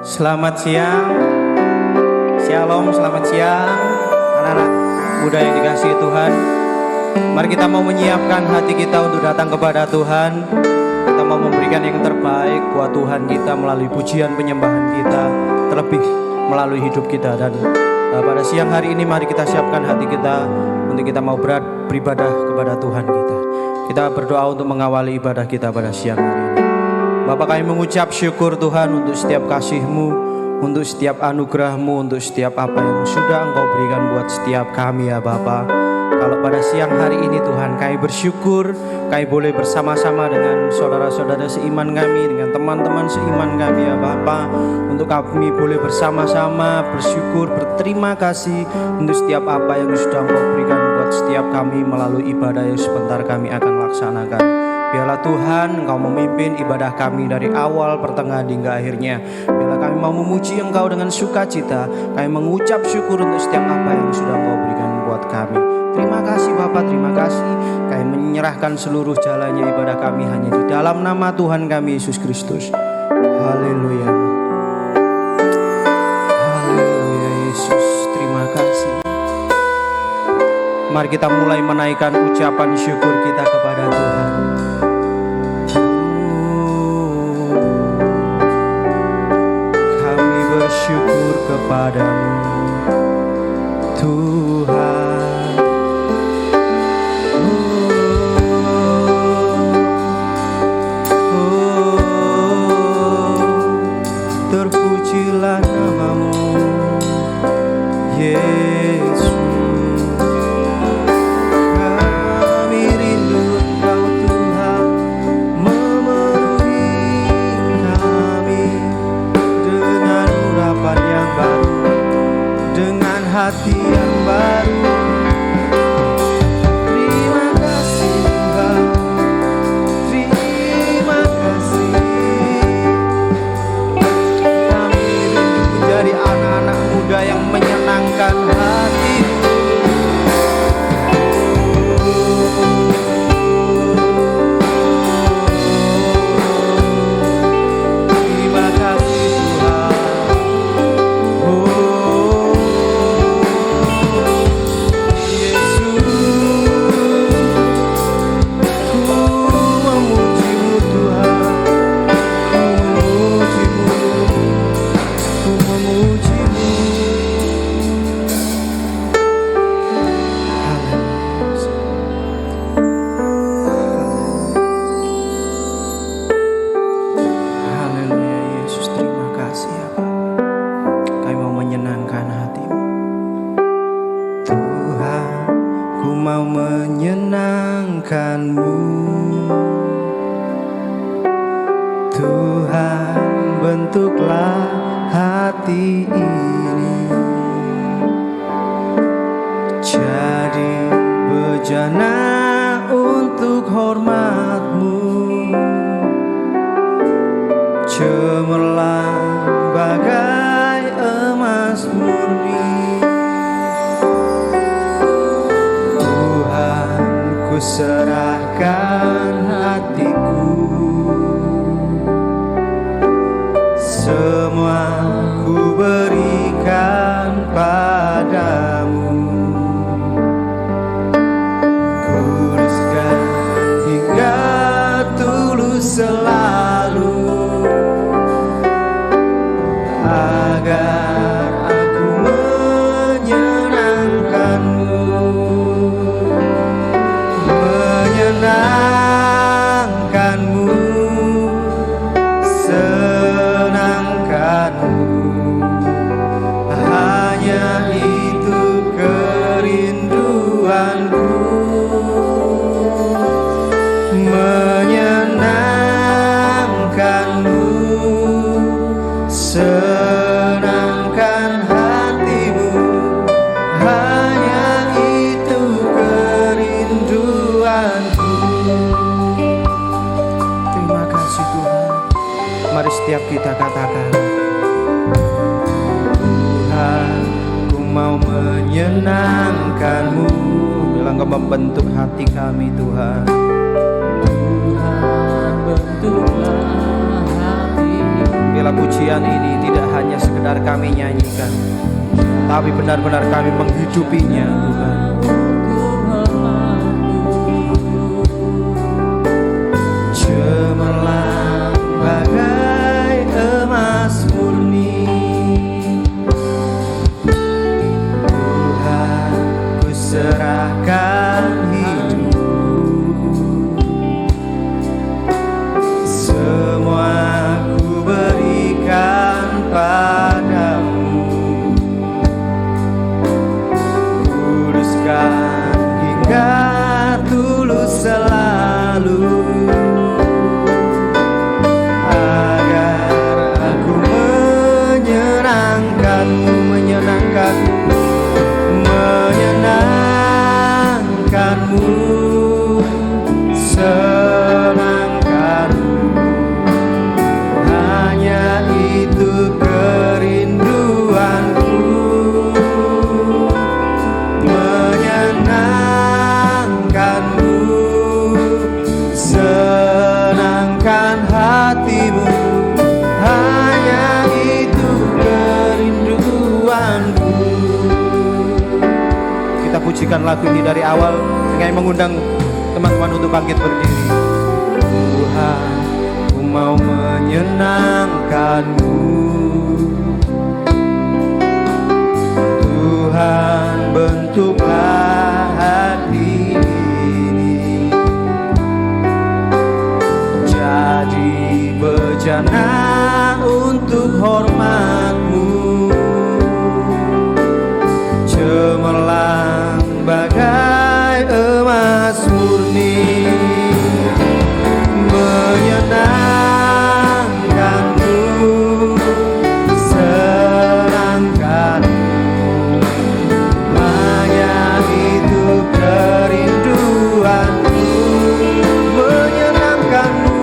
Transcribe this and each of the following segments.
Selamat siang, Shalom, selamat siang anak-anak muda yang dikasihi Tuhan. Mari kita mau menyiapkan hati kita untuk datang kepada Tuhan. Kita mau memberikan yang terbaik buat Tuhan kita melalui pujian penyembahan kita, terlebih melalui hidup kita. Dan pada siang hari ini mari kita siapkan hati kita untuk kita mau beribadah kepada Tuhan kita. Kita berdoa untuk mengawali ibadah kita pada siang hari ini. Bapa, kami mengucap syukur Tuhan untuk setiap kasih-Mu, untuk setiap anugerah-Mu, untuk setiap apa yang sudah Engkau berikan buat setiap kami ya Bapa. Kalau pada siang hari ini Tuhan, kami bersyukur kami boleh bersama-sama dengan saudara-saudara seiman kami, dengan teman-teman seiman kami ya Bapa. Untuk kami boleh bersama-sama bersyukur, berterima kasih untuk setiap apa yang sudah Engkau berikan buat setiap kami melalui ibadah yang sebentar kami akan laksanakan. Biarlah Tuhan Engkau memimpin ibadah kami dari awal, pertengahan hingga akhirnya. Biarlah kami mau memuji Engkau dengan sukacita. Kami mengucap syukur untuk setiap apa yang sudah Engkau berikan buat kami. Terima kasih Bapa, terima kasih. Kami menyerahkan seluruh jalannya ibadah kami hanya di dalam nama Tuhan kami Yesus Kristus. Haleluya. Haleluya Yesus, terima kasih. Mari kita mulai menaikkan ucapan syukur kita kepada Tuhan. Kami bersyukur kepadamu Tuhan. Terpujilah namamu Yesus. Hati yang baru. Terima kasih Tuhan, terima kasih. Kami rindu menjadi anak-anak muda yang menyenangkan hati-Mu. Terima kasih Tuhan. Tuhan, bentuklah hati ini jadi bejana untuk hormat-Mu. Cemerlang bagai emas murni. Tuhan, ku serahkan hatiku. Semua ku berikan padamu. Kuduskan hingga tulus selalu, agar aku menyenangkan-Mu. Menyenangkan-Mu, hanya itu kerinduanku. Menyenangkan-Mu, senangkan hati-Mu. Hanya itu kerinduanku. Terima kasih Tuhan. Mari setiap kita katakan, Tuhan, ku mau menyenangkan-Mu. Bilang Kau membentuk hati kami Tuhan. Tuhan, bentuklah hati. Biarlah pujian ini tidak hanya hanya sekedar kami nyanyikan, tapi benar-benar kami menghidupinya Tuhan. Cemerlang bagai emas murni, Tuhan ku serahkan hidup, semua ku berikan padamu, kuduskan hingga tulus selalu, agar aku menyenangkanmu, menyenangkanmu, senangkanmu. Hanya itu kerinduanku, menyenangkanmu, senangkan hatimu. Hanya itu kerinduanku. Kita pujikan lagu ini dari awal dengan mengundang teman-teman untuk bangkit berdiri. Tuhan, ku mau menyenangkanmu, Tuhan, bentuklah hati ini jadi bejana untuk hormat-Mu, cemerlang bagai emas murni, menyenangkanmu, senangkanmu. Hanya itu kerinduanku, menyenangkanmu,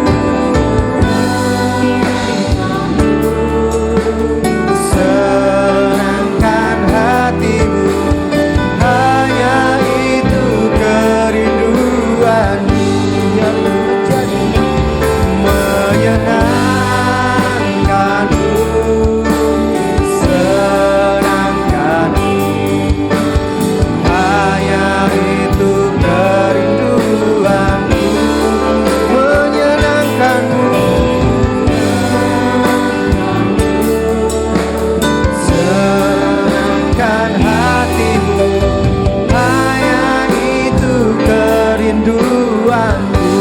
senangkan hatimu. Hanya itu kerinduanku, yang menjadi menyenangkanmu, senangkanmu. Hanya itu kerinduanku, menyenangkanmu, senangkan hatimu. Hanya itu kerinduanku,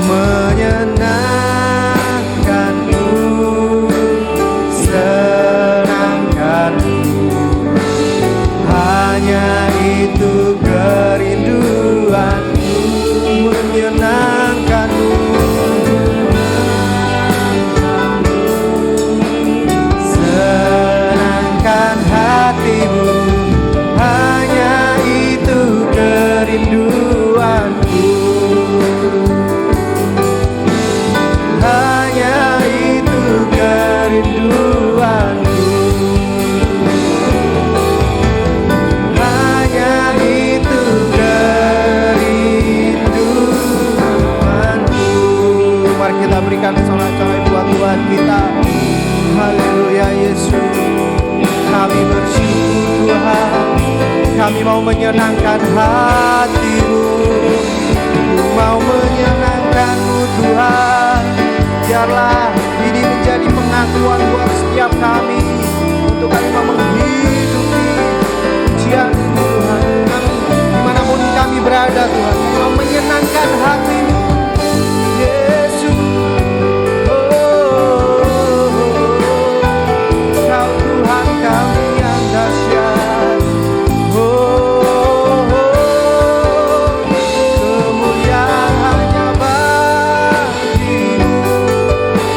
menyenangkanmu, senangkanmu. Hanya itu kerinduanku, menyenangkanmu, senangkan hatimu. Hanya itu kerinduanku, hanya itu kerinduanku, hanya itu kerinduanku. Mari kita berikan sorak-sorai buat Tuhan kita. Haleluya Yesus, kami bersyukur Tuhan. Kami mau menyenangkan hati-Mu, mau menyenangkan-Mu Tuhan. Biarlah ini menjadi pengakuan buat setiap kami, untuk kami mau menghidupi pujian Tuhan. Dimanapun kami berada Tuhan, kami mau menyenangkan hati-Mu Yesus. Kau Tuhan kami yang dahsyat. Kemuliaan hanya bagi-Mu,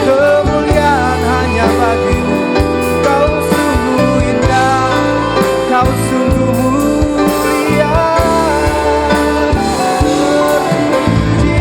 kemuliaan hanya bagi-Mu. Kau sungguh indah, Kau sungguh mulia. Terpuji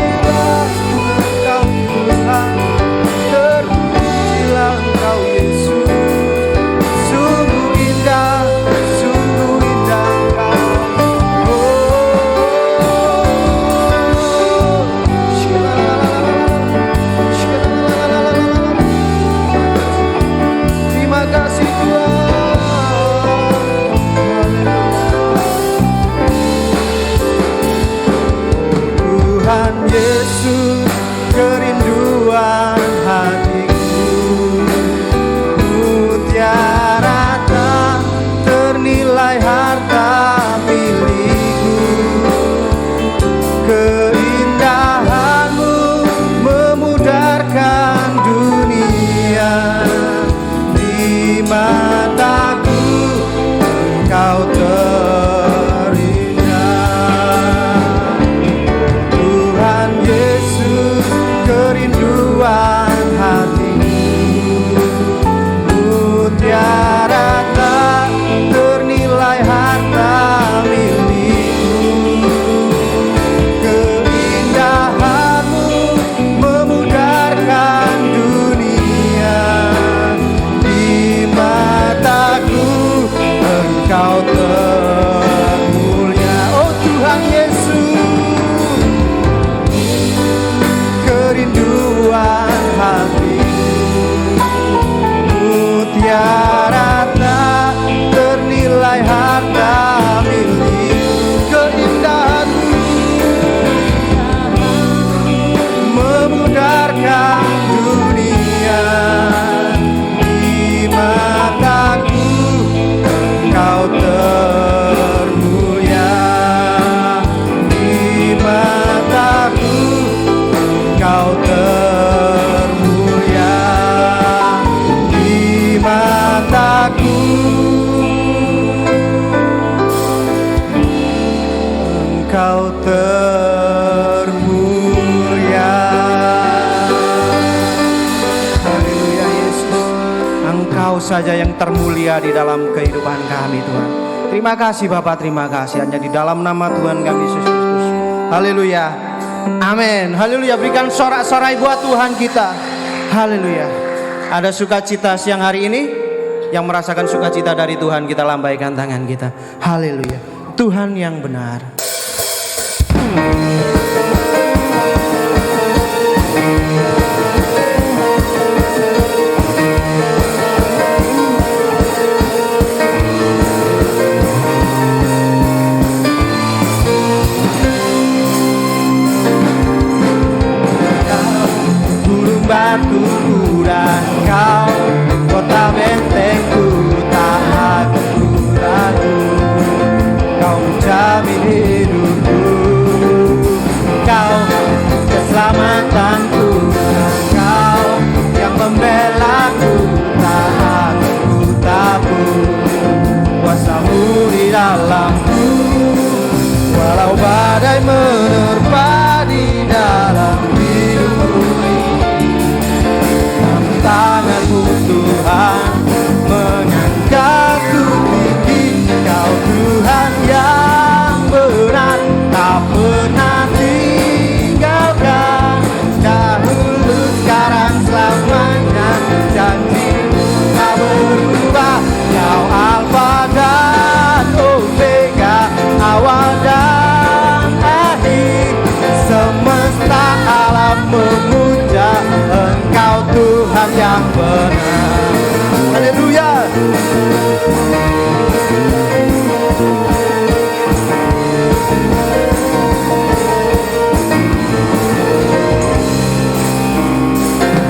mataku Engkau terindah. Tuhan Yesus, kerinduan hatiku, mutiara tak ternilai harta milikku. Keindahanmu memudarkan dunia, di mataku Engkau termulia. Oh Tuhan Yesus, kerinduan hatiku, mutiara tak ternilai harta milikku. Keindahanmu memudarkan dunia, di mataku Engkau termulia, di mataku Engkau termulia, di mataku Engkau termulia. Haleluya Yesus, Engkau saja yang termulia di dalam kehidupan kami Tuhan. Terima kasih Bapak, terima kasih. Hanya di dalam nama Tuhan kami Yesus Kristus. Haleluya, amin. Haleluya, berikan sorak-sorai buat Tuhan kita. Haleluya. Ada sukacita siang hari ini? Yang merasakan sukacita dari Tuhan, kita lambaikan tangan kita. Haleluya, Tuhan yang benar. Gunung batuku dan Kau, kota bentengku, tak akan ku ragu. Kau menjamin hidupku, Kau keselamatanku, Kau yang membelaku, tak akan ku takut. Kuasa-Mu di dalamku, walau badai menerpa di dalam hidupku. Tangan-Mu Tuhan mengangkatku tinggi. Kau Tuhan yang benar, tak pernah tinggalkan. Dahulu, sekarang, selamanya, janji-Mu tak berubah. Kau Alfa dan Omega, awal dan akhir. Semesta alam memuja Engkau Tuhan yang benar. Haleluya.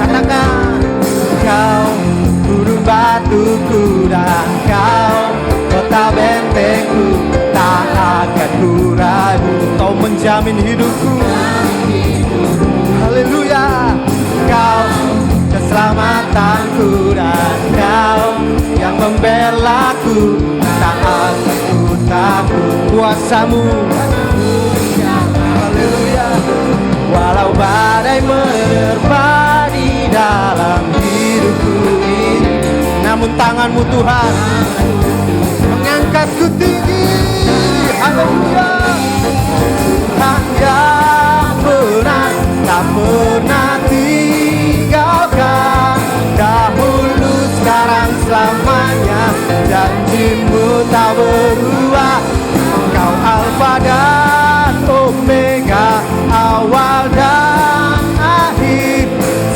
Katakan, Kau gunung batuku dan Kau kota bentengku, tak akan ku ragu. Kau menjamin hidupku. Haleluya. Kau keselamatanku dan Kau yang membelaku, tak akan ku takut. Kuasa-Mu, haleluya. Walau badai menerpa di dalam hidupku ini, namun tangan-Mu Tuhan mengangkatku tinggi. Haleluya. Tuhan yang benar, tak pernah tinggalkan. Dahulu, sekarang, selamanya, janji-Mu tak berubah. Kau Alfa dan Omega, awal dan akhir.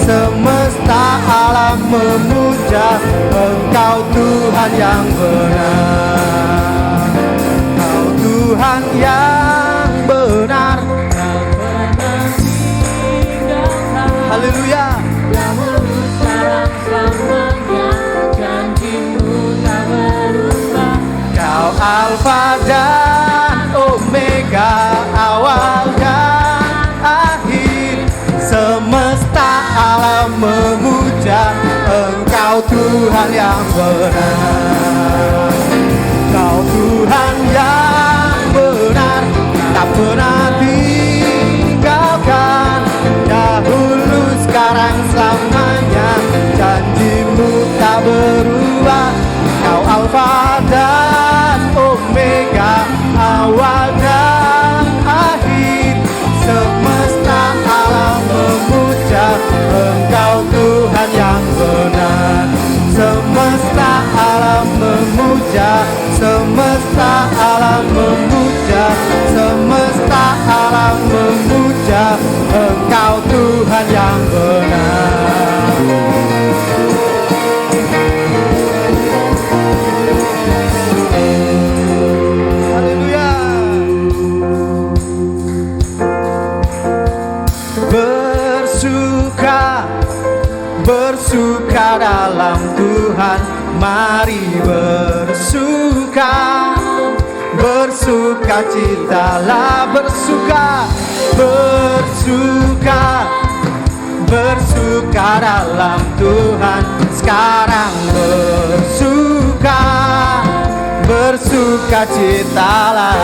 Semesta alam memuja Engkau Tuhan yang benar. Kau Tuhan yang benar. Haleluya. Dahulu, sekarang, selamanya, janji-Mu tak berubah. Kau Alfa dan Omega, awal dan akhir. Semesta alam memuja Engkau Tuhan yang benar, Engkau Tuhan yang benar, tak pernah tinggalkan, dahulu sekarang selamanya, janjimu tak berubah. Kau Alfa dan Omega, awal dan akhir, semesta alam memuja Engkau Tuhan yang benar. Semesta alam memuja, semesta alam memuja, semesta alam memuja Engkau Tuhan yang benar. Haleluya. Bersuka dalam Tuhan, mari bersuka, bersuka citalah, bersuka, bersuka, bersuka dalam Tuhan, sekarang bersuka, bersuka citalah.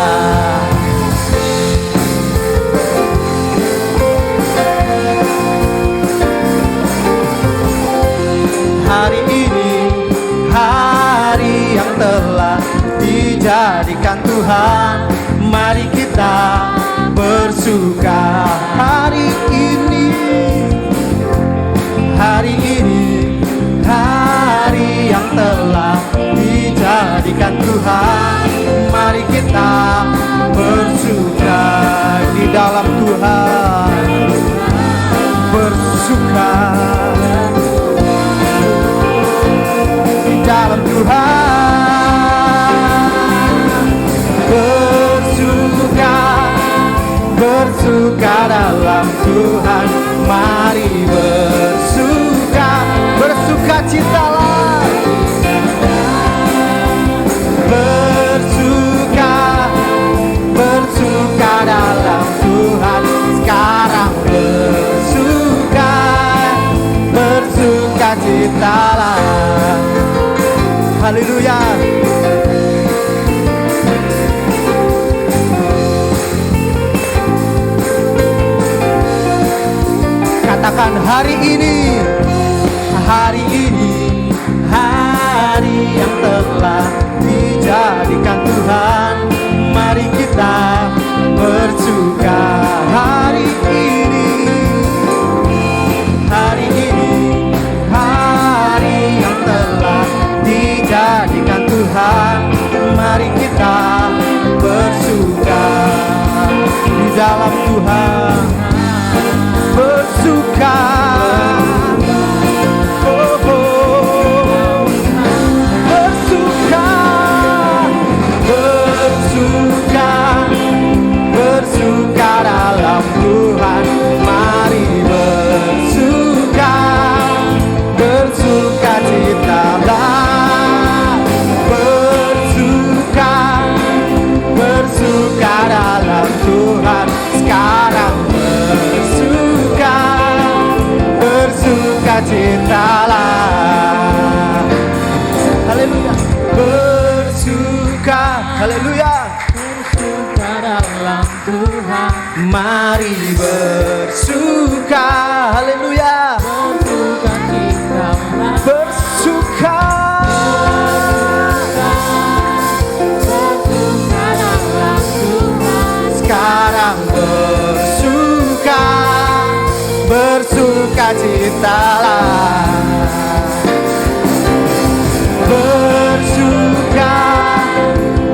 Hari ini, hari yang telah dijadikan Tuhan, mari kita bersuka. Hari ini, hari ini, hari yang telah dijadikan Tuhan, mari kita bersuka di dalam Tuhan, bersuka dalam Tuhan, bersuka, bersuka dalam Tuhan, mari bersuka, bersuka citalah, bersuka, bersuka dalam Tuhan, sekarang bersuka, bersuka citalah. Haleluya. Katakan hari ini, hari ini, hari yang telah dijadikan Tuhan, mari kita bersuka. Hari ini, hari ini, hari yang telah dijadikan Tuhan, mari kita bersuka di dalam Tuhan, bersuka, oh, oh. Bersuka, bersuka, bersuka dalam Tuhan, mari bersuka, bersuka citalah, bersuka, bersuka dalam Tuhan, sekarang bersuka, bersuka citalah. Haleluya. Bersuka, haleluya. Bersuka dalam Tuhan, Mari bersuka, haleluya. bersuka citalah, Bersuka, bersuka dalam Tuhan, sekarang bersuka, bersuka citalah. Bersuka,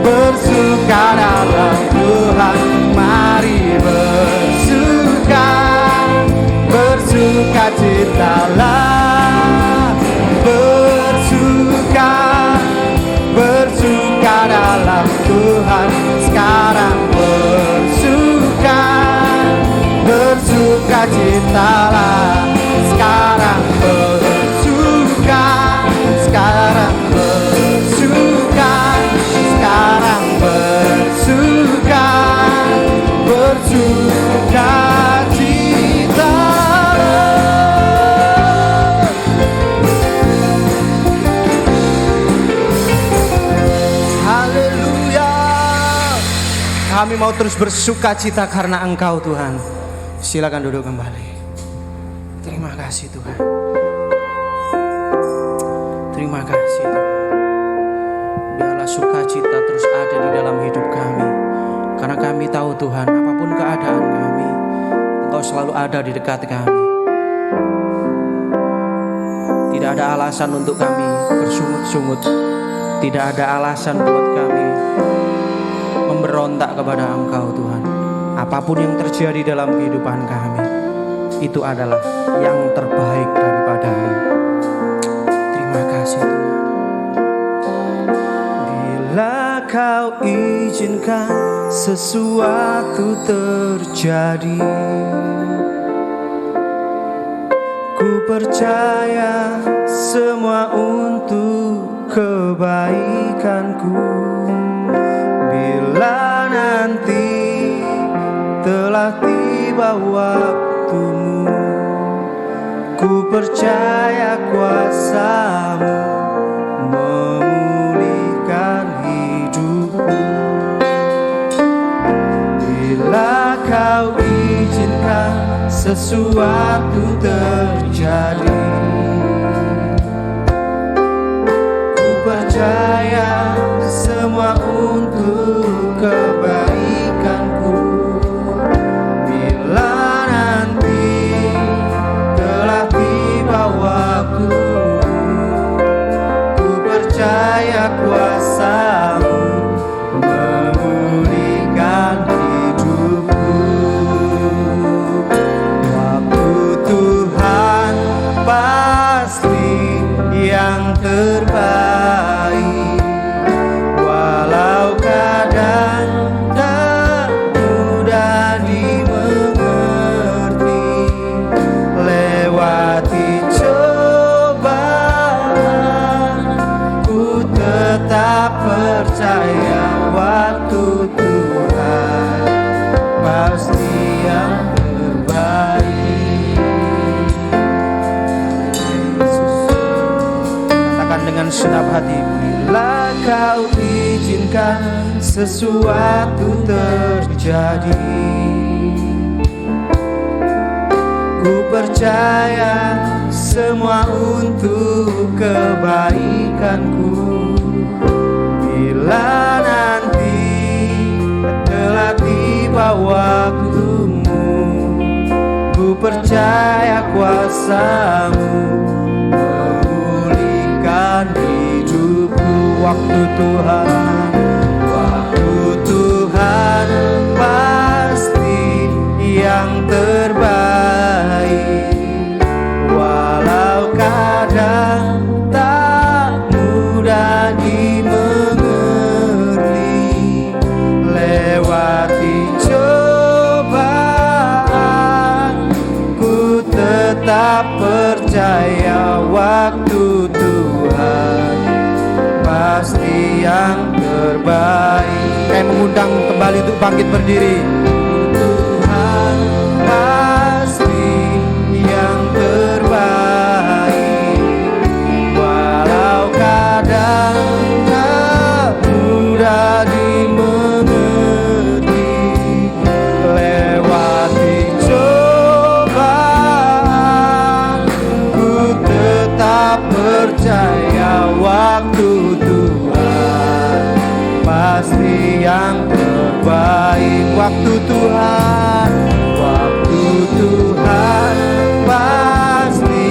bersuka dalam Tuhan, mari bersuka, mau terus bersuka cita karena Engkau Tuhan. Silakan duduk kembali. Terima kasih Tuhan. Terima kasih Tuhan. Biarlah sukacita terus ada di dalam hidup kami. Karena kami tahu Tuhan, apapun keadaan kami, Engkau selalu ada di dekat kami. Tidak ada alasan untuk kami bersungut-sungut. Tidak ada alasan buat kami memberontak kepada Engkau Tuhan. Apapun yang terjadi dalam kehidupan kami, itu adalah yang terbaik daripada-Mu. Terima kasih Tuhan. Bila Kau izinkan sesuatu terjadi, ku percaya semua untuk kebaikanku. Bila nanti telah tiba waktumu, ku percaya kuasa-Mu memulihkan hidupku. Bila Kau izinkan sesuatu terjadi, ku percaya semua untuk kebaikanku. Bila nanti telah tiba waktumu, ku percaya kuasa-Mu memulihkan hidupku. Waktu Tuhan pasti yang terbaik, walau kadang tak mudah dimengerti. Lewati cobaan, ku tetap percaya waktu Tuhan pasti yang terbaik. Yesus, katakan dengan senap hati, bila Kau izinkan sesuatu terjadi, ku percaya semua untuk kebaikanku. Bila nanti telah tiba waktumu, ku percaya kuasa-Mu memulihkan hidupku. Waktu Tuhan pasti yang terbaik, walau kadang tak mudah dimengerti. Lewati cobaan, ku tetap percaya waktu Tuhan pasti yang terbaik. Kayak mengundang kembali untuk bangkit berdiri. Tuhan pasti yang terbaik, walau kadang tak mudah dimengerti. Lewati cobaan, ku tetap percaya waktu Tuhan pasti yang terbaik. Waktu Tuhan pasti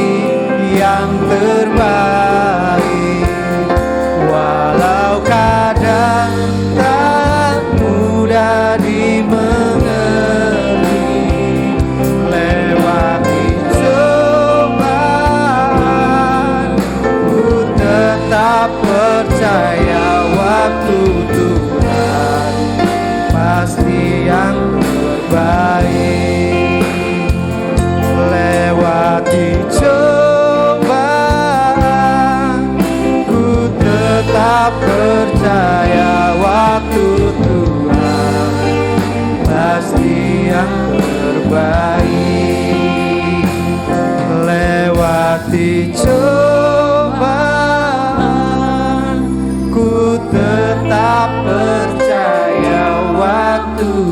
yang terbaik, walau kadang tak mudah dimengerti. Lewati cobaan, ku tetap percaya waktu Tuhan pasti yang terbaik. Lewati cobaan, ku tetap percaya waktu Tuhan pasti yang terbaik. Lewati cobaan, ku tetap percaya waktu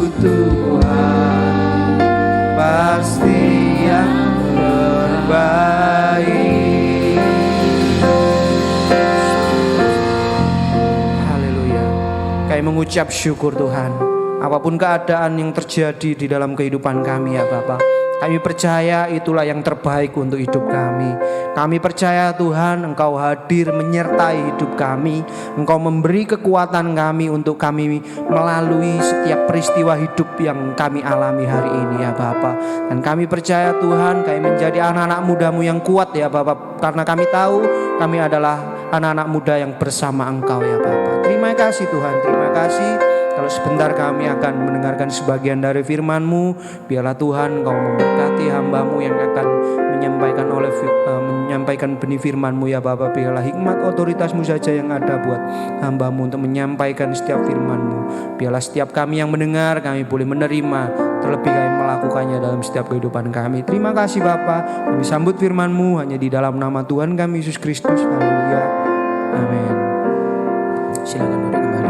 mengucap syukur Tuhan. Apapun keadaan yang terjadi di dalam kehidupan kami ya Bapa, kami percaya itulah yang terbaik untuk hidup kami. Kami percaya Tuhan Engkau hadir menyertai hidup kami. Engkau memberi kekuatan kami untuk kami melalui setiap peristiwa hidup yang kami alami hari ini ya Bapa. Dan kami percaya Tuhan kami menjadi anak-anak muda-Mu yang kuat ya Bapa. Karena kami tahu kami adalah anak-anak muda yang bersama Engkau ya Bapa. Terima kasih Tuhan, terima kasih. Kalau sebentar kami akan mendengarkan sebagian dari firman-Mu, biarlah Tuhan Engkau memberkati hamba-Mu yang akan menyampaikan benih firman-Mu ya Bapa. Biarlah hikmat otoritas-Mu saja yang ada buat hamba-Mu untuk menyampaikan setiap firman-Mu. Biarlah setiap kami yang mendengar, kami boleh menerima, terlebih kami melakukannya dalam setiap kehidupan kami. Terima kasih Bapa. Kami sambut firman-Mu hanya di dalam nama Tuhan kami Yesus Kristus. Haleluya. Amin. Silakan duduk kembali.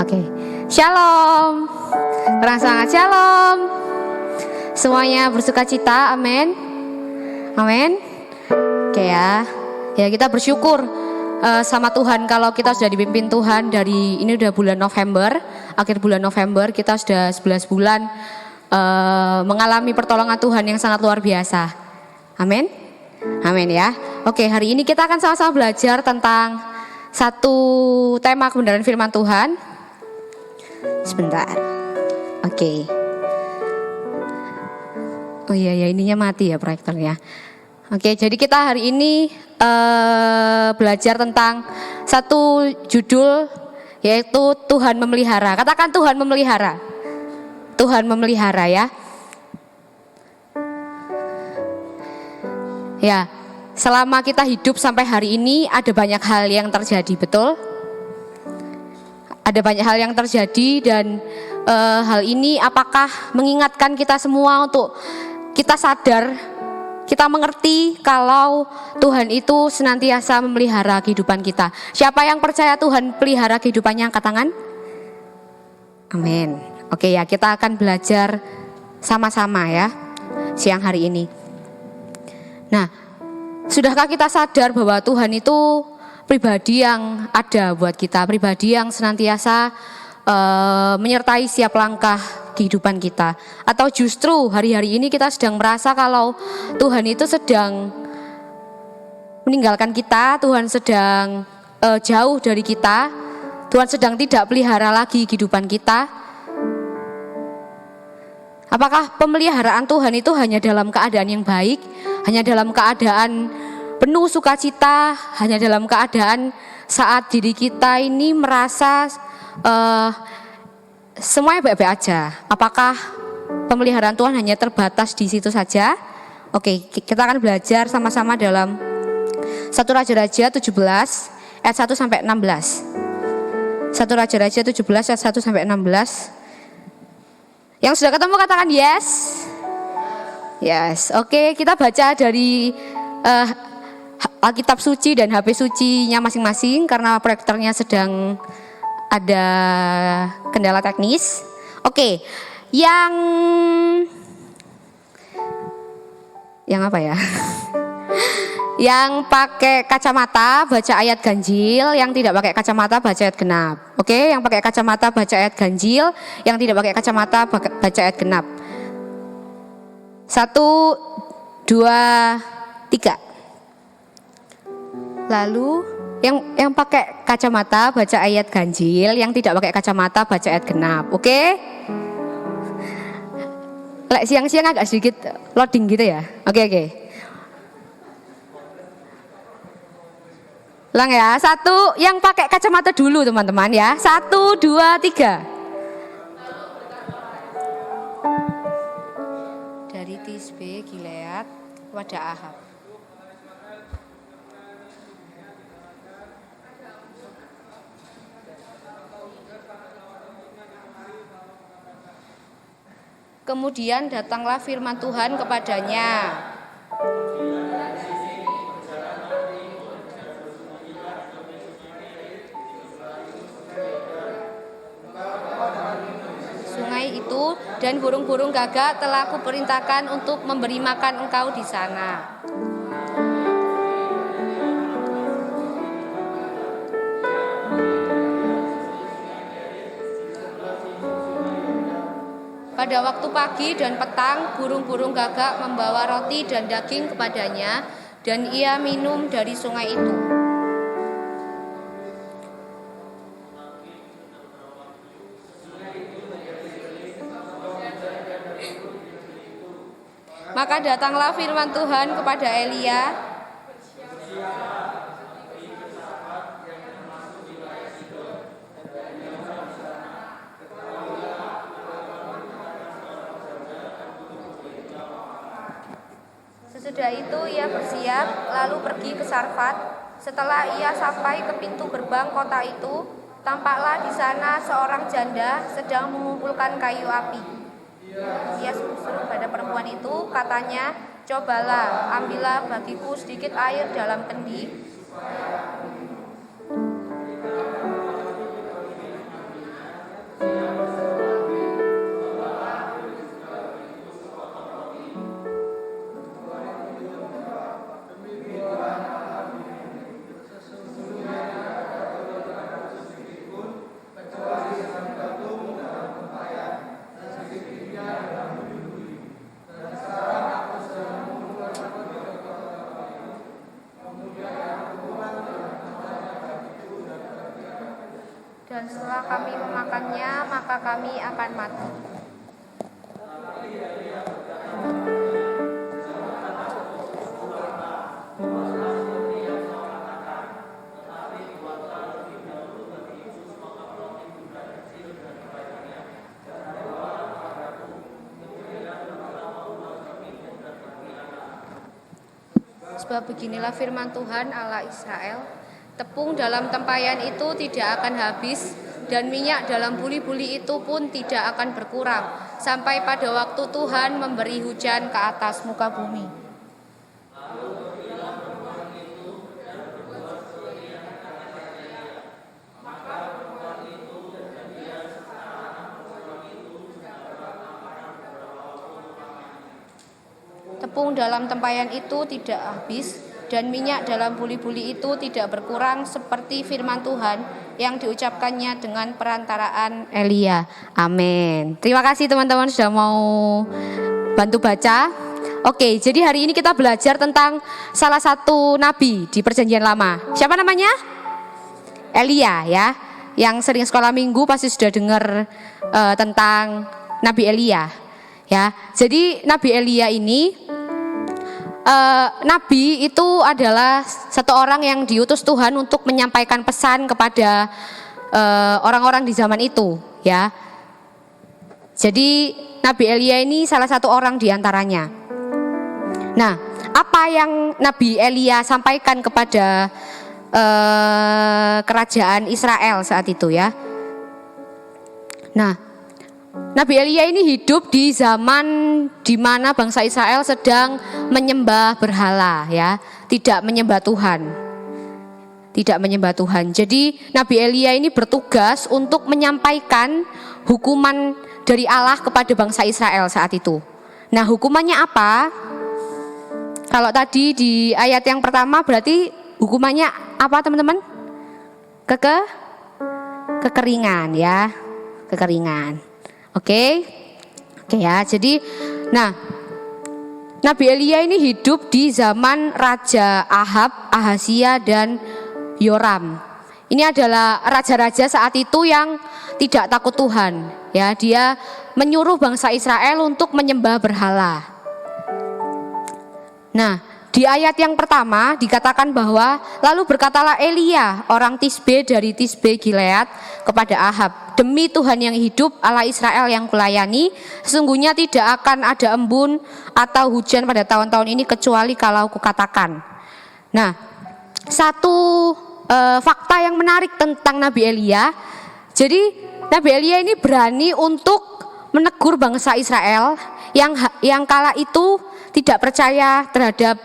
Oke. Shalom. Terang sangat shalom. Semuanya bersuka cita, amin. Amin. Oke ya. Ya kita bersyukur sama Tuhan kalau kita sudah dipimpin Tuhan dari ini udah bulan November, akhir bulan November kita sudah 11 bulan mengalami pertolongan Tuhan yang sangat luar biasa. Amin. Amin ya. Oke, hari ini kita akan sama-sama belajar tentang satu tema kebenaran firman Tuhan. Sebentar. Oke. Oh iya ya, ininya mati ya proyektornya. Oke, jadi kita hari ini belajar tentang satu judul, yaitu Tuhan memelihara. Katakan Tuhan memelihara. Tuhan memelihara ya. Ya, selama kita hidup sampai hari ini ada banyak hal yang terjadi, betul? Ada banyak hal yang terjadi dan hal ini apakah mengingatkan kita semua untuk kita sadar, kita mengerti kalau Tuhan itu senantiasa memelihara kehidupan kita. Siapa yang percaya Tuhan pelihara kehidupannya, angkat tangan? Amin. Oke ya, kita akan belajar sama-sama ya siang hari ini. Nah, sudahkah kita sadar bahwa Tuhan itu pribadi yang ada buat kita, pribadi yang senantiasa menyertai setiap langkah kehidupan kita? Atau justru hari-hari ini kita sedang merasa kalau Tuhan itu sedang meninggalkan kita, Tuhan sedang jauh dari kita, Tuhan sedang tidak pelihara lagi kehidupan kita? Apakah pemeliharaan Tuhan itu hanya dalam keadaan yang baik, hanya dalam keadaan penuh sukacita, hanya dalam keadaan saat diri kita ini merasa semuanya baik-baik aja? Apakah pemeliharaan Tuhan hanya terbatas di situ saja? Oke, kita akan belajar sama-sama dalam 1 Raja-Raja 17 ayat 1 sampai 16. 1 Raja-Raja 17 ayat 1 sampai 16. Yang sudah ketemu katakan yes. Yes. Oke, kita baca dari Alkitab suci dan HP sucinya masing-masing karena proyektornya sedang ada kendala teknis. Oke, yang apa ya? Yang pakai kacamata baca ayat ganjil, yang tidak pakai kacamata baca ayat genap. Oke, yang pakai kacamata baca ayat ganjil, yang tidak pakai kacamata baca ayat genap. 1, 2, 3. Lalu yang pakai kacamata baca ayat ganjil, yang tidak pakai kacamata baca ayat genap. Oke? Lek siang-siang agak sedikit loading gitu ya. Oke. Ulang ya. 1, yang pakai kacamata dulu teman-teman ya. 1, 2, 3. Dari Tisbe Gilead kepada Ahab. Kemudian datanglah firman Tuhan kepadanya. Sungai itu dan burung-burung gagak telah kuperintahkan untuk memberi makan engkau di sana. Pada waktu pagi dan petang, burung-burung gagak membawa roti dan daging kepadanya, dan ia minum dari sungai itu. Maka datanglah firman Tuhan kepada Elia. Sesudah itu ia bersiap, lalu pergi ke Sarfat. Setelah ia sampai ke pintu gerbang kota itu, tampaklah di sana seorang janda sedang mengumpulkan kayu api. Ia suruh pada perempuan itu, katanya, "Cobalah, ambillah bagiku sedikit air dalam kendi." Dan setelah kami memakannya, maka kami akan mati. Sebab beginilah firman Tuhan Allah Israel, tepung dalam tempayan itu tidak akan habis, dan minyak dalam buli-buli itu pun tidak akan berkurang, sampai pada waktu Tuhan memberi hujan ke atas muka bumi. Tepung dalam tempayan itu tidak habis, dan minyak dalam buli-buli itu tidak berkurang, seperti firman Tuhan yang diucapkannya dengan perantaraan Elia. Amin. Terima kasih teman-teman sudah mau bantu baca. Oke, jadi hari ini kita belajar tentang salah satu nabi di Perjanjian Lama. Siapa namanya? Elia ya. Yang sering sekolah minggu pasti sudah dengar tentang Nabi Elia. Ya, jadi Nabi Elia ini Nabi itu adalah satu orang yang diutus Tuhan untuk menyampaikan pesan kepada orang-orang di zaman itu, ya. Jadi Nabi Elia ini salah satu orang di antaranya. Nah, apa yang Nabi Elia sampaikan kepada kerajaan Israel saat itu, ya? Nah, Nabi Elia ini hidup di zaman di mana bangsa Israel sedang menyembah berhala, ya, tidak menyembah Tuhan. Tidak menyembah Tuhan. Jadi Nabi Elia ini bertugas untuk menyampaikan hukuman dari Allah kepada bangsa Israel saat itu. Nah, hukumannya apa? Kalau tadi di ayat yang pertama berarti hukumannya apa, teman-teman? Kekeringan, ya. Kekeringan. Oke ya, jadi nah Nabi Elia ini hidup di zaman Raja Ahab, Ahazia dan Yoram. Ini adalah raja-raja saat itu yang tidak takut Tuhan, ya. Dia menyuruh bangsa Israel untuk menyembah berhala. Nah, di ayat yang pertama dikatakan bahwa lalu berkatalah Elia orang Tisbe dari Tisbe Gilead kepada Ahab, demi Tuhan yang hidup, Allah Israel yang kulayani, sesungguhnya tidak akan ada embun atau hujan pada tahun-tahun ini kecuali kalau kukatakan. Nah, satu fakta yang menarik tentang Nabi Elia, jadi Nabi Elia ini berani untuk menegur bangsa Israel yang kala itu tidak percaya terhadap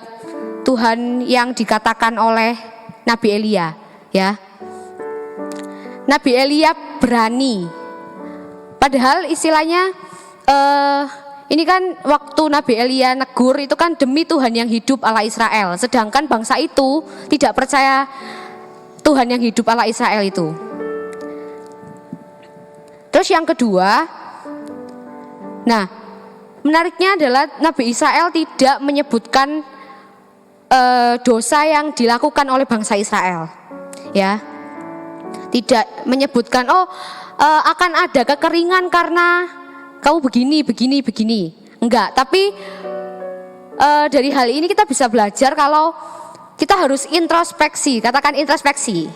Tuhan yang dikatakan oleh Nabi Elia, ya. Nabi Elia berani. Padahal istilahnya ini kan waktu Nabi Elia negur itu kan demi Tuhan yang hidup Allah Israel. Sedangkan bangsa itu tidak percaya Tuhan yang hidup Allah Israel itu. Terus yang kedua, nah menariknya adalah Nabi Israel tidak menyebutkan dosa yang dilakukan oleh bangsa Israel, ya. Tidak menyebutkan akan ada kekeringan karena kamu begini. Enggak, tapi dari hal ini kita bisa belajar kalau kita harus introspeksi. Katakan introspeksi.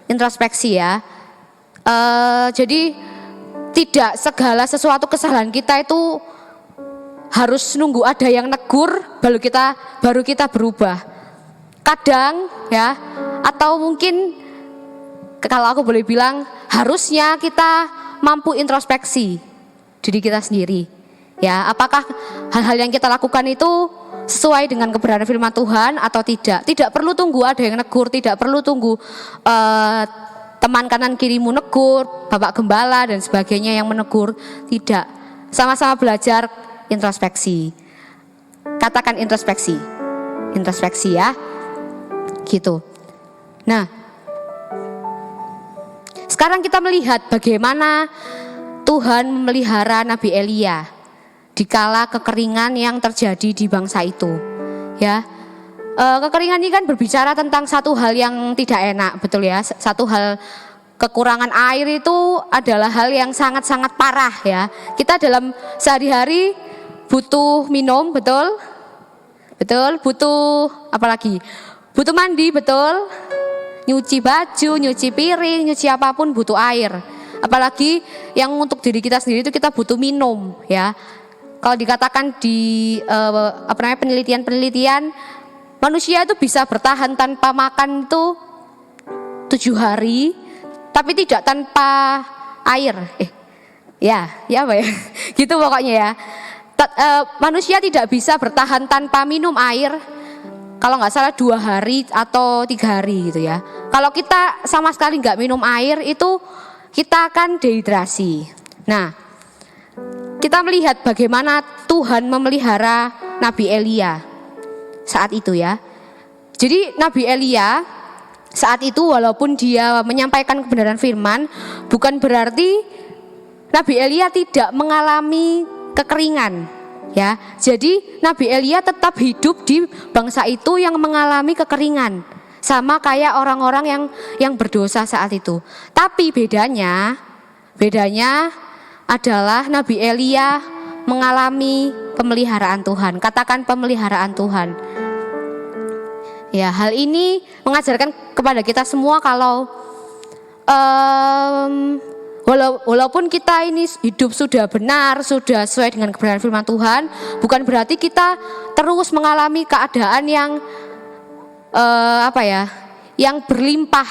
Introspeksi, ya. Jadi tidak segala sesuatu kesalahan kita itu harus nunggu ada yang negur baru kita berubah. Kadang, ya, atau mungkin kalau aku boleh bilang harusnya kita mampu introspeksi diri kita sendiri, ya. Apakah hal-hal yang kita lakukan itu sesuai dengan kebenaran firman Tuhan atau tidak? Tidak perlu tunggu ada yang negur, tidak perlu tunggu teman kanan kirimu negur, bapak gembala dan sebagainya yang menegur. Tidak, sama-sama belajar introspeksi. Katakan introspeksi, ya, gitu. Nah, sekarang kita melihat bagaimana Tuhan memelihara Nabi Elia dikala kekeringan yang terjadi di bangsa itu, ya. Kekeringan ini kan berbicara tentang satu hal yang tidak enak, betul ya. Satu hal, kekurangan air itu adalah hal yang sangat-sangat parah, ya. Kita dalam sehari-hari butuh minum, betul? Butuh apa lagi? Butuh mandi, betul? Nyuci baju, nyuci piring, nyuci apapun butuh air. Apalagi yang untuk diri kita sendiri itu kita butuh minum, ya. Kalau dikatakan di penelitian, manusia itu bisa bertahan tanpa makan itu 7 hari, tapi tidak tanpa air. Ya apa ya? Gitu pokoknya, ya. Manusia tidak bisa bertahan tanpa minum air, kalau nggak salah 2 hari atau 3 hari gitu, ya. Kalau kita sama sekali nggak minum air itu kita akan dehidrasi. Nah, kita melihat bagaimana Tuhan memelihara Nabi Elia saat itu, ya. Jadi Nabi Elia saat itu walaupun dia menyampaikan kebenaran firman, bukan berarti Nabi Elia tidak mengalami kekeringan, ya. Jadi Nabi Elia tetap hidup di bangsa itu yang mengalami kekeringan, sama kayak orang-orang yang berdosa saat itu. Tapi bedanya adalah Nabi Elia mengalami pemeliharaan Tuhan. Katakan pemeliharaan Tuhan. Ya, hal ini mengajarkan kepada kita semua kalau walaupun kita ini hidup sudah benar, sudah sesuai dengan kebenaran firman Tuhan, bukan berarti kita terus mengalami keadaan yang yang berlimpah,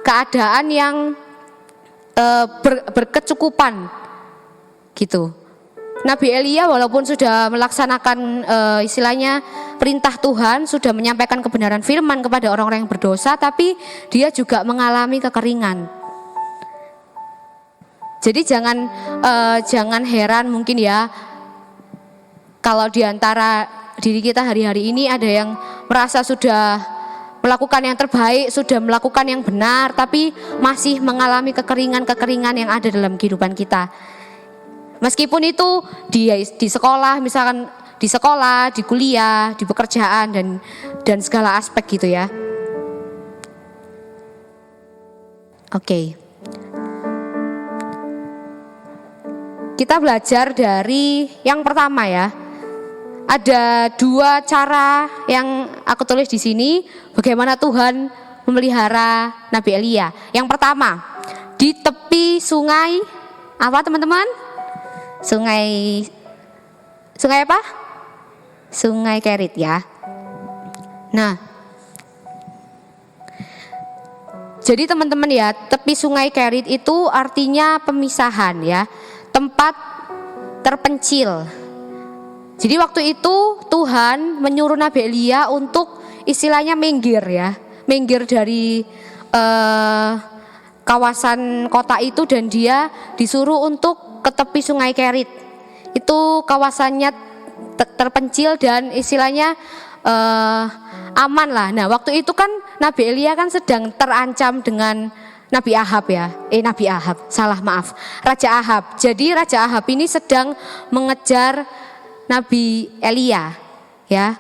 keadaan yang berkecukupan, gitu. Nabi Elia walaupun sudah melaksanakan istilahnya perintah Tuhan, sudah menyampaikan kebenaran firman kepada orang-orang yang berdosa, tapi dia juga mengalami kekeringan. Jadi jangan heran mungkin, ya, kalau di antara diri kita hari-hari ini ada yang merasa sudah melakukan yang terbaik, sudah melakukan yang benar, tapi masih mengalami kekeringan yang ada dalam kehidupan kita. Meskipun itu di sekolah, misalkan di sekolah, di kuliah, di pekerjaan dan segala aspek gitu, ya. Oke. Kita belajar dari yang pertama, ya. Ada 2 cara yang aku tulis di sini bagaimana Tuhan memelihara Nabi Elia. Yang pertama, di tepi sungai apa, teman-teman? Sungai apa? Sungai Kerit, ya. Nah, Jadi teman-teman ya, tepi sungai Kerit itu artinya pemisahan ya, tempat terpencil. Jadi waktu itu Tuhan menyuruh Nabi Elia untuk istilahnya minggir ya, minggir dari kawasan kota itu, dan dia disuruh untuk ke tepi sungai Kerit. Itu kawasannya terpencil dan istilahnya aman lah. Nah waktu itu kan Nabi Elia kan sedang terancam dengan Nabi Ahab ya, Raja Ahab. Jadi Raja Ahab ini sedang mengejar Nabi Elia ya.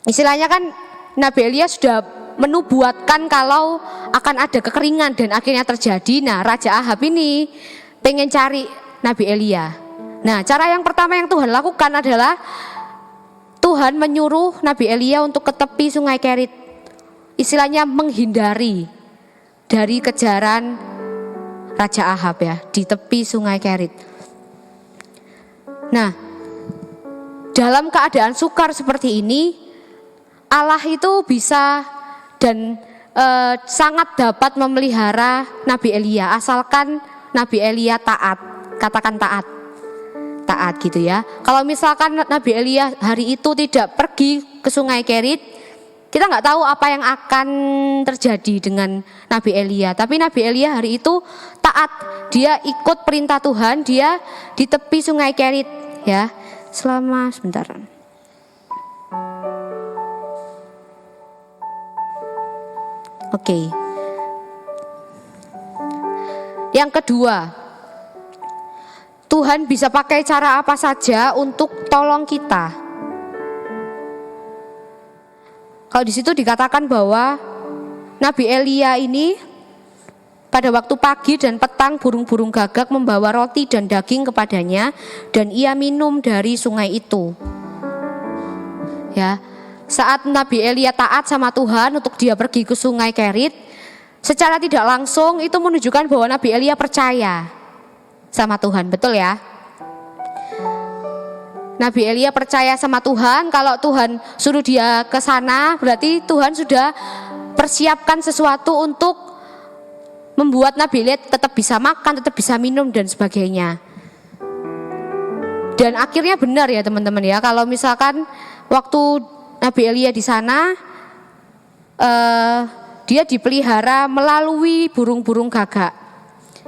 Istilahnya kan Nabi Elia sudah menubuatkan kalau akan ada kekeringan dan akhirnya terjadi. Nah Raja Ahab ini pengen cari Nabi Elia. Nah cara yang pertama yang Tuhan lakukan adalah Tuhan menyuruh Nabi Elia untuk ke tepi sungai Kerit. Istilahnya menghindari dari kejaran Raja Ahab ya, di tepi sungai Kerit. Nah, dalam keadaan sukar seperti ini, Allah itu bisa dan sangat dapat memelihara Nabi Elia, asalkan Nabi Elia taat. Katakan taat. Taat gitu ya. Kalau misalkan Nabi Elia hari itu tidak pergi ke sungai Kerit, kita nggak tahu apa yang akan terjadi dengan Nabi Elia. Tapi Nabi Elia hari itu taat, dia ikut perintah Tuhan, dia di tepi sungai Kerit ya. Selama sebentar. Oke. Yang kedua, Tuhan bisa pakai cara apa saja untuk tolong kita. Kalau di situ dikatakan bahwa Nabi Elia ini pada waktu pagi dan petang burung-burung gagak membawa roti dan daging kepadanya, dan ia minum dari sungai itu. Ya, saat Nabi Elia taat sama Tuhan untuk dia pergi ke sungai Kerit, secara tidak langsung itu menunjukkan bahwa Nabi Elia percaya sama Tuhan, betul ya? Nabi Elia percaya sama Tuhan, kalau Tuhan suruh dia ke sana, berarti Tuhan sudah persiapkan sesuatu untuk membuat Nabi Elia tetap bisa makan, tetap bisa minum dan sebagainya. Dan akhirnya benar ya teman-teman ya, kalau misalkan waktu Nabi Elia di sana, dia dipelihara melalui burung-burung gagak.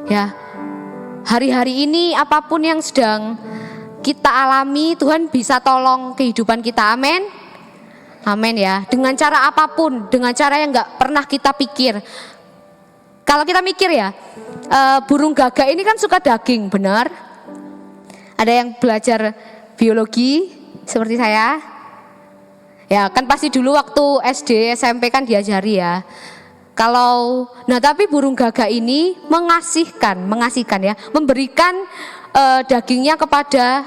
Ya, hari-hari ini apapun yang sedang kita alami, Tuhan bisa tolong kehidupan kita, amin. Amin ya, dengan cara apapun, dengan cara yang gak pernah kita pikir. Kalau kita mikir ya, burung gagak ini kan suka daging, benar? Ada yang belajar biologi seperti saya? Ya kan pasti dulu waktu SD, SMP kan diajari ya. Tapi burung gagak ini mengasihkan ya, memberikan dagingnya kepada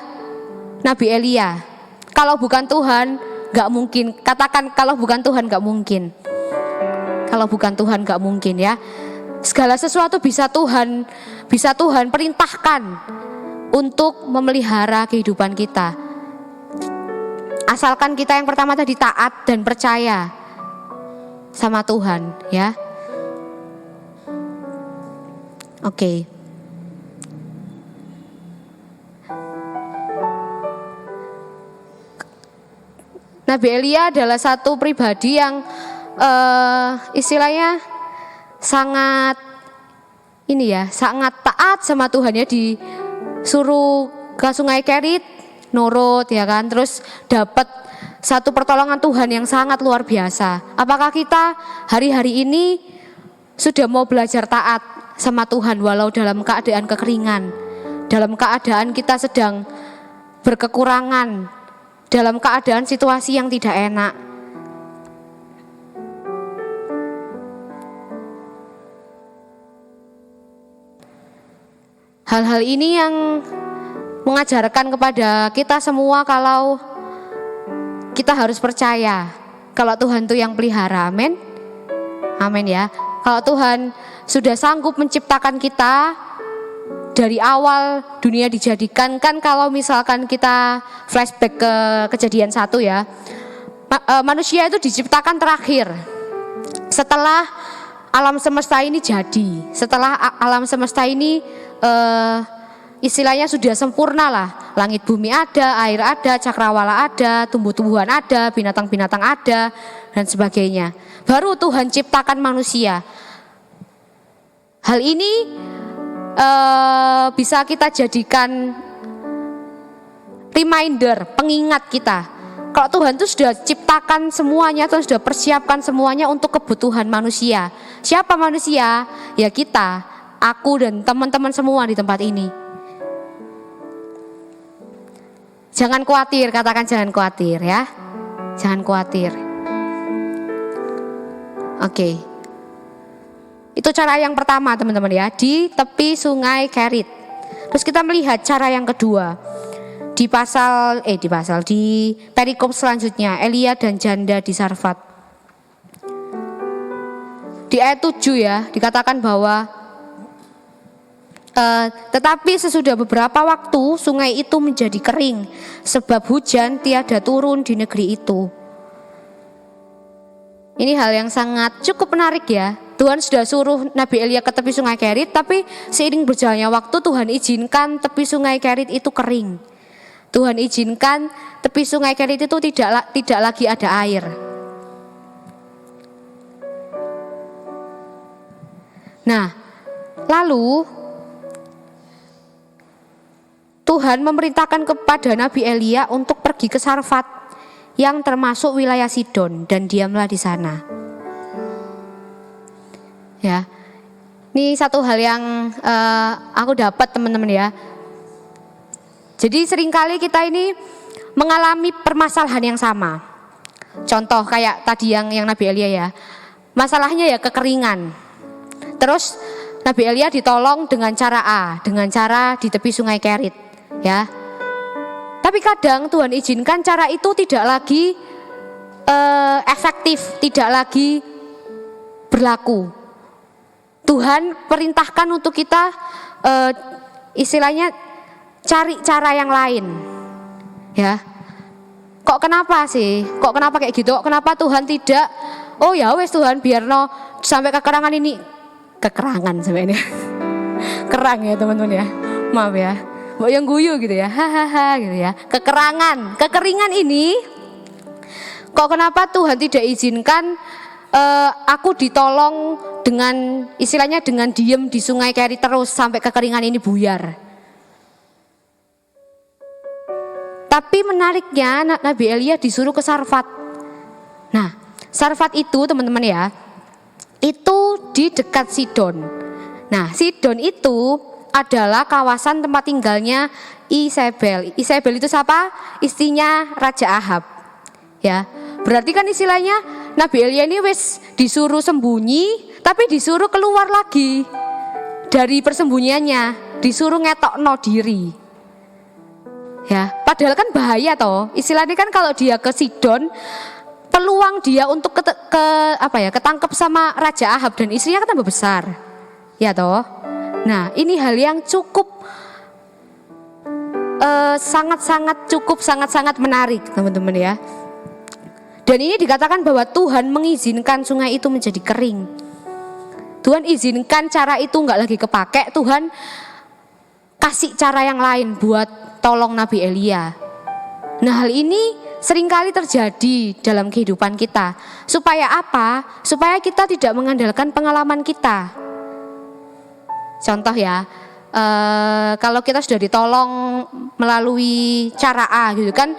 Nabi Elia. Kalau bukan Tuhan, nggak mungkin. Katakan kalau bukan Tuhan nggak mungkin. Kalau bukan Tuhan nggak mungkin ya. Segala sesuatu bisa Tuhan perintahkan untuk memelihara kehidupan kita. Asalkan kita yang pertama tadi taat dan percaya sama Tuhan ya. Oke. Nabi Elia adalah satu pribadi yang istilahnya sangat taat sama Tuhan ya, disuruh ke sungai Kerit nurut ya kan, terus dapat satu pertolongan Tuhan yang sangat luar biasa. Apakah kita hari-hari ini sudah mau belajar taat sama Tuhan walau dalam keadaan kekeringan, dalam keadaan kita sedang berkekurangan, dalam keadaan situasi yang tidak enak? Hal-hal ini yang mengajarkan kepada kita semua kalau kita harus percaya kalau Tuhan itu yang pelihara, amin. Amin ya. Kalau Tuhan sudah sanggup menciptakan kita dari awal dunia dijadikan, kan kalau misalkan kita flashback ke Kejadian 1 ya, manusia itu diciptakan terakhir setelah alam semesta ini jadi, setelah alam semesta ini istilahnya sudah sempurna lah, langit bumi ada, air ada, cakrawala ada, tumbuh-tumbuhan ada, binatang-binatang ada, dan sebagainya. Baru Tuhan ciptakan manusia. Hal ini bisa kita jadikan reminder, pengingat kita. Kalau Tuhan itu sudah ciptakan semuanya, Tuhan sudah persiapkan semuanya untuk kebutuhan manusia. Siapa manusia? Ya kita, aku dan teman-teman semua di tempat ini. Jangan khawatir, katakan jangan khawatir ya. Jangan khawatir. Oke. Itu cara yang pertama teman-teman ya, di tepi sungai Kerit. Terus kita melihat cara yang kedua. Di perikop selanjutnya, Elia dan janda di Sarfat. Di ayat 7 ya, dikatakan bahwa tetapi sesudah beberapa waktu sungai itu menjadi kering, sebab hujan tiada turun di negeri itu. Ini hal yang sangat cukup menarik ya. Tuhan sudah suruh Nabi Elia ke tepi sungai Kerit, tapi seiring berjalannya waktu Tuhan izinkan tepi sungai Kerit itu kering. Tuhan izinkan tepi sungai Kerit itu tidak lagi ada air. Nah, lalu Tuhan memerintahkan kepada Nabi Elia untuk pergi ke Sarfat yang termasuk wilayah Sidon, dan diamlah di sana. Ya, ini satu hal yang aku dapat teman-teman ya. Jadi seringkali kita ini mengalami permasalahan yang sama. Contoh kayak tadi yang Nabi Elia ya. Masalahnya ya kekeringan. Terus Nabi Elia ditolong dengan cara A, dengan cara di tepi sungai Kerit, ya. Tapi kadang Tuhan izinkan cara itu tidak lagi efektif, tidak lagi berlaku. Tuhan perintahkan untuk kita istilahnya cari cara yang lain, ya. Kok kenapa sih? Kok kenapa kayak gitu? Kenapa Tuhan tidak? Oh ya wes Tuhan biarno sampai kekurangan ini, kekurangan sampai ini, kerang ya teman-teman ya, maaf ya, mbok yang guyu gitu ya, hahaha gitu ya. Kekeringan ini, kok kenapa Tuhan tidak izinkan aku ditolong dengan istilahnya dengan diem di sungai Kerit terus sampai kekeringan ini buyar? Tapi menariknya Nabi Elia disuruh ke Sarfat. Nah, Sarfat itu teman-teman ya, itu di dekat Sidon. Nah, Sidon itu adalah kawasan tempat tinggalnya Isabel. Isabel itu siapa? Istrinya Raja Ahab. Ya, berarti kan istilahnya Nabi Elia ini wis disuruh sembunyi, tapi disuruh keluar lagi dari persembunyiannya, disuruh ngetokno diri. Ya, padahal kan bahaya toh. Istilahnya kan kalau dia ke Sidon, peluang dia untuk ketangkep sama Raja Ahab dan istrinya kan tambah besar. Ya toh. Nah, ini hal yang cukup sangat-sangat menarik, teman-teman ya. Dan ini dikatakan bahwa Tuhan mengizinkan sungai itu menjadi kering. Tuhan izinkan cara itu enggak lagi kepake, Tuhan kasih cara yang lain buat tolong Nabi Elia. Nah, hal ini seringkali terjadi dalam kehidupan kita. Supaya apa? Supaya kita tidak mengandalkan pengalaman kita. Contoh ya, kalau kita sudah ditolong melalui cara A gitu kan,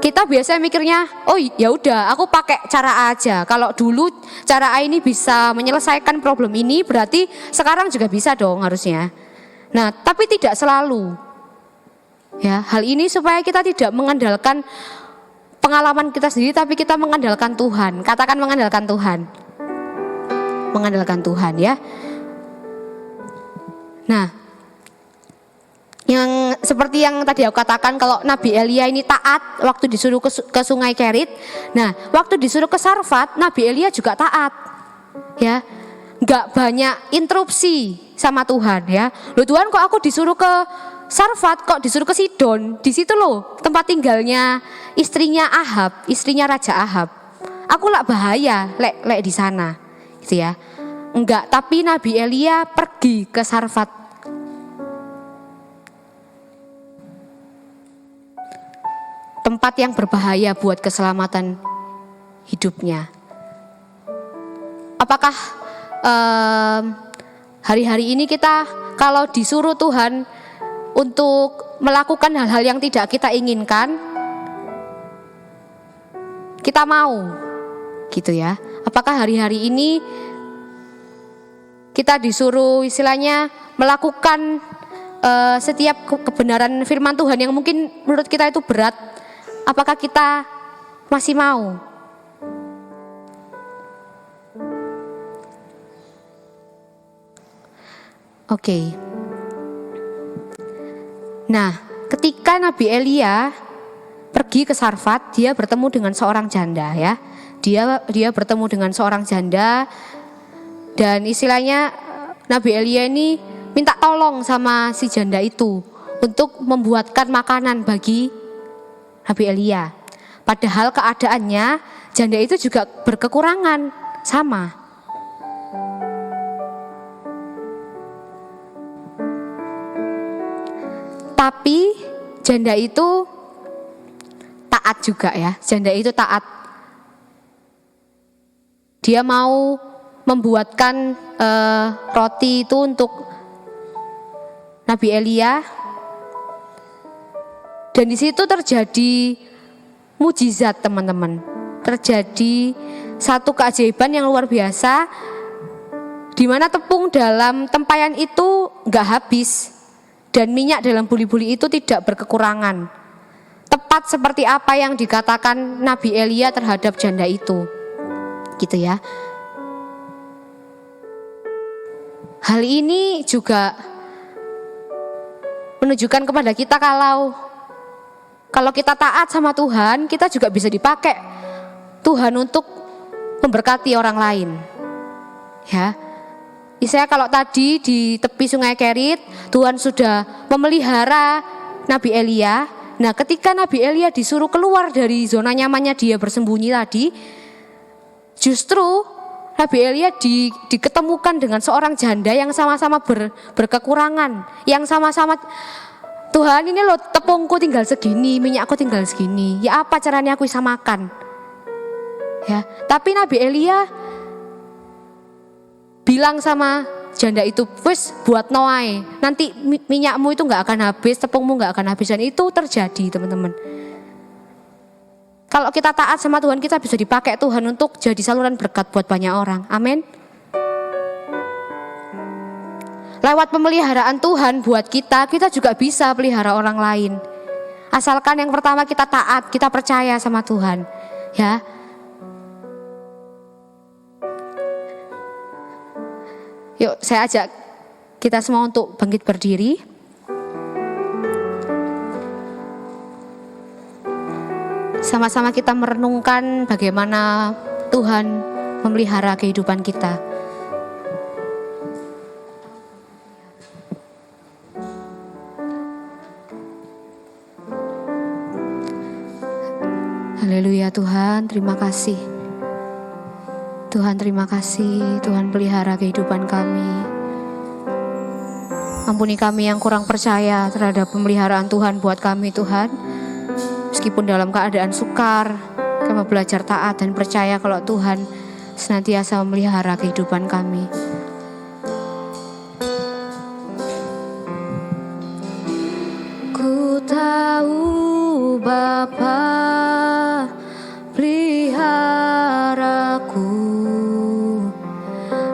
kita biasanya mikirnya, oh ya udah, aku pakai cara A aja. Kalau dulu cara A ini bisa menyelesaikan problem ini, berarti sekarang juga bisa dong harusnya. Nah, tapi tidak selalu. Ya, hal ini supaya kita tidak mengandalkan pengalaman kita sendiri, tapi kita mengandalkan Tuhan. Katakan mengandalkan Tuhan. Mengandalkan Tuhan ya. Nah, yang seperti yang tadi aku katakan, kalau Nabi Elia ini taat waktu disuruh ke sungai Kerit. Nah, waktu disuruh ke Sarfat, Nabi Elia juga taat. Ya. Enggak banyak interupsi sama Tuhan ya. Loh Tuhan, kok aku disuruh ke Sarfat, kok disuruh ke Sidon? Di situ loh tempat tinggalnya istrinya Ahab, istrinya Raja Ahab. Aku lah bahaya lek di sana, gitu ya. Enggak, tapi Nabi Elia pergi ke Sarfat. Tempat yang berbahaya buat keselamatan hidupnya. Apakah hari-hari ini kita kalau disuruh Tuhan untuk melakukan hal-hal yang tidak kita inginkan, kita mau gitu ya? Apakah hari-hari ini kita disuruh istilahnya melakukan setiap kebenaran firman Tuhan yang mungkin menurut kita itu berat? Apakah kita masih mau? Oke. Nah, ketika Nabi Elia pergi ke Sarfat, dia bertemu dengan seorang janda ya. Dia bertemu dengan seorang janda dan istilahnya Nabi Elia ini minta tolong sama si janda itu untuk membuatkan makanan bagi Nabi Elia. Padahal keadaannya janda itu juga berkekurangan sama. Tapi janda itu taat juga ya. Janda itu taat. Dia mau membuatkan roti itu untuk Nabi Elia. Dan di situ terjadi mujizat, teman-teman. Terjadi satu keajaiban yang luar biasa, di mana tepung dalam tempayan itu nggak habis dan minyak dalam buli-buli itu tidak berkekurangan. Tepat seperti apa yang dikatakan Nabi Elia terhadap janda itu, gitu ya. Hal ini juga menunjukkan kepada kita kalau kita taat sama Tuhan, kita juga bisa dipakai Tuhan untuk memberkati orang lain. Ya. Misalnya kalau tadi di tepi sungai Kerit, Tuhan sudah memelihara Nabi Elia. Nah, ketika Nabi Elia disuruh keluar dari zona nyamannya dia bersembunyi tadi, justru Nabi Elia diketemukan dengan seorang janda yang sama-sama berkekurangan, yang sama-sama, Tuhan ini loh tepungku tinggal segini, minyakku tinggal segini, ya apa caranya aku bisa makan? Ya, tapi Nabi Elia bilang sama janda itu, wis buat noai, nanti minyakmu itu nggak akan habis, tepungmu nggak akan habis. Dan itu terjadi, teman-teman. Kalau kita taat sama Tuhan, kita bisa dipakai Tuhan untuk jadi saluran berkat buat banyak orang. Amin. Lewat pemeliharaan Tuhan buat kita juga bisa pelihara orang lain. Asalkan yang pertama kita taat, kita percaya sama Tuhan. Ya. Yuk, saya ajak kita semua untuk bangkit berdiri. Sama-sama kita merenungkan bagaimana Tuhan memelihara kehidupan kita. Haleluya Tuhan, terima kasih. Tuhan terima kasih, Tuhan pelihara kehidupan kami. Ampuni kami yang kurang percaya terhadap pemeliharaan Tuhan buat kami Tuhan. Meskipun dalam keadaan sukar, kami belajar taat dan percaya kalau Tuhan senantiasa memelihara kehidupan kami. Ku tahu Bapa peliharaku,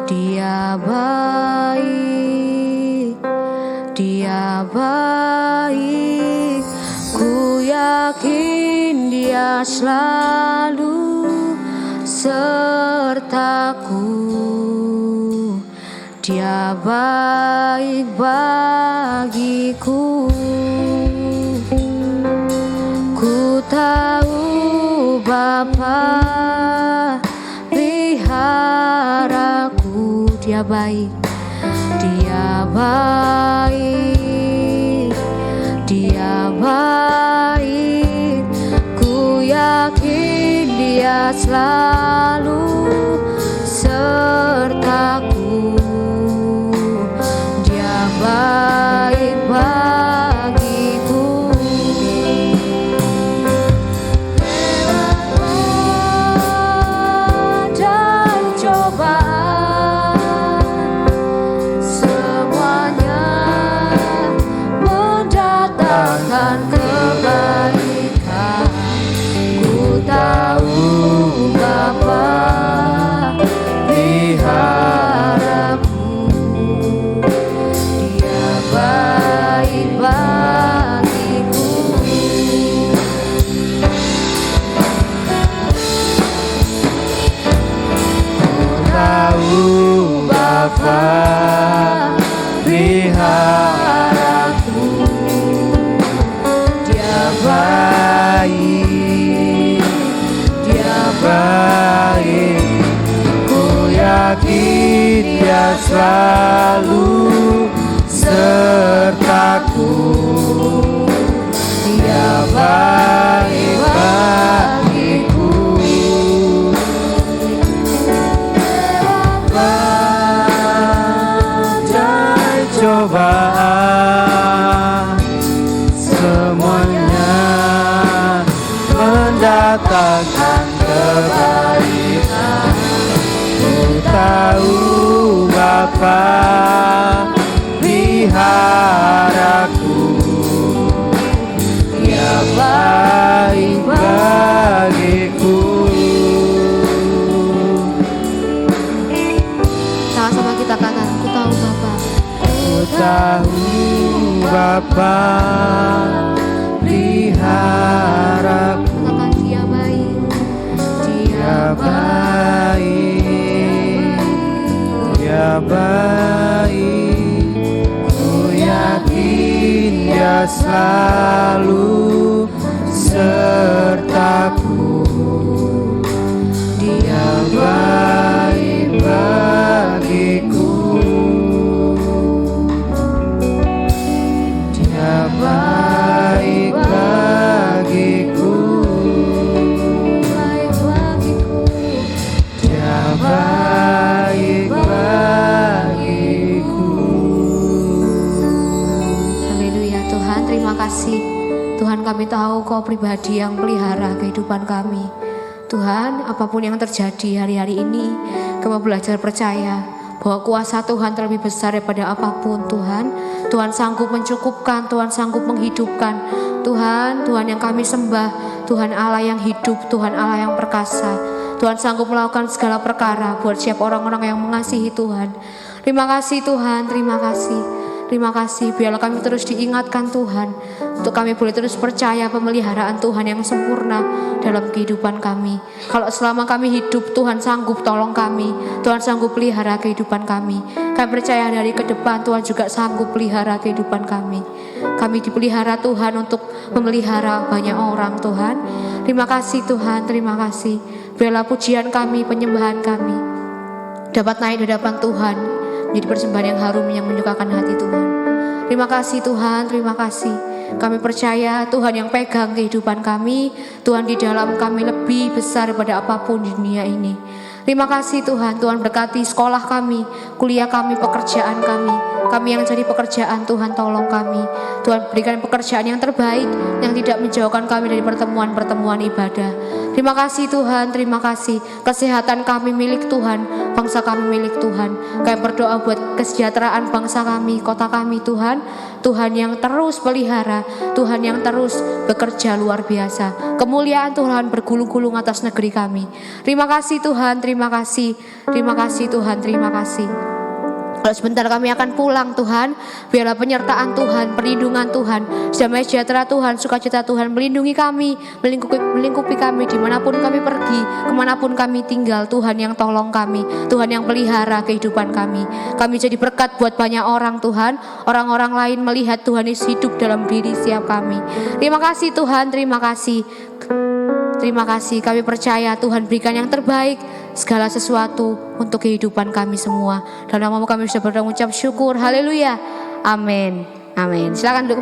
Dia baik, Dia baik. Ku yakin Dia selalu sertaku. Dia baik bagiku. Ku tahu Bapa peliharaku, Dia baik, Dia baik, Dia baik. Ku yakin Dia selalu sertaku. selalu sertaku. Dia baik bagiku. Badai cobaan semuanya mendatangkan kebaikan. Ku tahu Bapa peliharaku. Dia baik bagiku. Sama-sama kita katakan, ku tahu Bapa. Ku tahu Bapa peliharaku. Katakan dia baik. Dia baik, dia baik. Ku yakin dia selalu sertaku. Dia baik bagiku. Dia baik bagiku. Baik bagiku. Dia baik bagiku. Haleluya Tuhan, terima kasih. Tuhan, kami tahu Kau pribadi yang pelihara kehidupan kami. Tuhan, apapun yang terjadi hari-hari ini, kami belajar percaya bahwa kuasa Tuhan terlebih besar daripada apapun. Tuhan, Tuhan sanggup mencukupkan, Tuhan sanggup menghidupkan. Tuhan, Tuhan yang kami sembah, Tuhan Allah yang hidup, Tuhan Allah yang perkasa. Tuhan sanggup melakukan segala perkara buat setiap orang-orang yang mengasihi Tuhan. Terima kasih Tuhan, terima kasih. Terima kasih, biarlah kami terus diingatkan Tuhan, untuk kami boleh terus percaya pemeliharaan Tuhan yang sempurna dalam kehidupan kami. Kalau selama kami hidup, Tuhan sanggup tolong kami, Tuhan sanggup pelihara kehidupan kami. Kami percaya dari ke depan Tuhan juga sanggup pelihara kehidupan kami. Kami dipelihara Tuhan untuk memelihara banyak orang Tuhan. Terima kasih Tuhan, terima kasih. Biarlah pujian kami, penyembahan kami dapat naik di hadapan Tuhan, menjadi persembahan yang harum yang menyukakan hati Tuhan. Terima kasih Tuhan, terima kasih. Kami percaya Tuhan yang pegang kehidupan kami, Tuhan di dalam kami lebih besar daripada apapun di dunia ini. Terima kasih Tuhan, Tuhan berkati sekolah kami, kuliah kami, pekerjaan kami. Kami yang cari pekerjaan, Tuhan tolong kami. Tuhan berikan pekerjaan yang terbaik, yang tidak menjauhkan kami dari pertemuan-pertemuan ibadah. Terima kasih Tuhan, terima kasih. Kesehatan kami milik Tuhan, bangsa kami milik Tuhan. Kami berdoa buat kesejahteraan bangsa kami, kota kami Tuhan. Tuhan yang terus pelihara, Tuhan yang terus bekerja luar biasa. Kemuliaan Tuhan bergulung-gulung atas negeri kami. Terima kasih Tuhan, terima kasih. Terima kasih Tuhan, terima kasih. Kalau sebentar kami akan pulang Tuhan, biarlah penyertaan Tuhan, perlindungan Tuhan, damai sejahtera Tuhan, sukacita Tuhan melindungi kami, melingkupi kami dimanapun kami pergi, kemanapun kami tinggal. Tuhan yang tolong kami, Tuhan yang pelihara kehidupan kami. Kami jadi berkat buat banyak orang Tuhan, orang-orang lain melihat Tuhan Yesus hidup dalam diri setiap kami. Terima kasih Tuhan, terima kasih. Terima kasih, kami percaya Tuhan berikan yang terbaik, segala sesuatu untuk kehidupan kami semua. Dalam nama kami sudah berdoa mengucap syukur, haleluya, amin, amin. Silakan duduk.